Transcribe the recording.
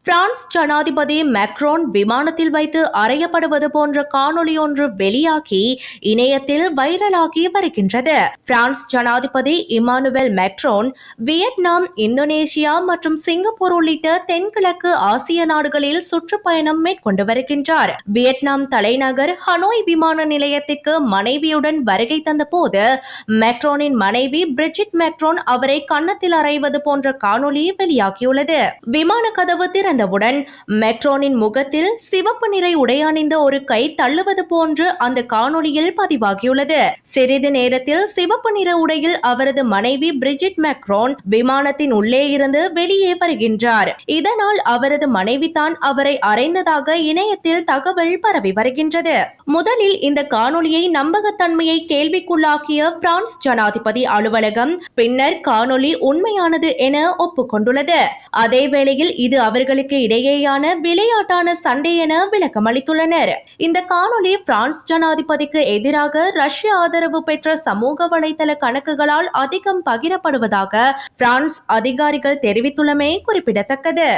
France ஜனாதிபதி Macron விமானத்தில் வைத்து அறையப்படுவது போன்ற காணொளி ஒன்று வெளியாகி இணையத்தில் வைரலாகி வருகின்றது. பிரான்ஸ் ஜனாதிபதி இமானுவேல் மேக்ரோன் வியட்நாம், இந்தோனேசியா மற்றும் சிங்கப்பூர் உள்ளிட்ட தென்கிழக்கு ஆசிய நாடுகளில் சுற்றுப்பயணம் மேற்கொண்டு வருகின்றார். வியட்நாம் தலைநகர் ஹனோய் விமான நிலையத்திற்கு மனைவியுடன் வருகை தந்த போது மேக்ரோனின் மனைவி பிரிஜிட் மேக்ரோன் அவரை கன்னத்தில் அறைவது போன்ற காணொளி வெளியாகியுள்ளது. விமான கதவு திறந்தவுடன் மேக்ரோனின் முகத்தில் சிவப்பு நிற உடை அணிந்த ஒரு கை தள்ளுவது போன்று அந்த காணொளியில் பதிவாகியுள்ளது. சிறிது நேரத்தில் சிவப்பு நிற உடையில் அவரது மனைவி பிரிஜிட் மேக்ரோன் விமானத்தின் உள்ளே இருந்து வெளியே வருகின்றார். இதனால் அவரது மனைவி தான் அவரை அறைந்ததாக இணையத்தில் தகவல் பரவி வருகின்றது. முதலில் இந்த காணொளியை நம்பகத்தன்மையை கேள்விக்குள்ளாக்கிய பிரான்ஸ் ஜனாதிபதி அலுவலகம் பின்னர் காணொளி உண்மையானது என ஒப்புக்கொண்டுள்ளது. அதே வேளையில் இது அவர்களுக்கு இடையேயான விளையாட்டான சண்டை என விளக்கம் அளித்துள்ளனர். இந்த காணொளி பிரான்ஸ் ஜனாதிபதிக்கு எதிராக ரஷ்ய ஆதரவு பெற்ற சமூக வலைதள கணக்குகளால் அதிகம் பகிரப்படுவதாக பிரான்ஸ் அதிகாரிகள் தெரிவித்துள்ளமை குறிப்பிடத்தக்கது.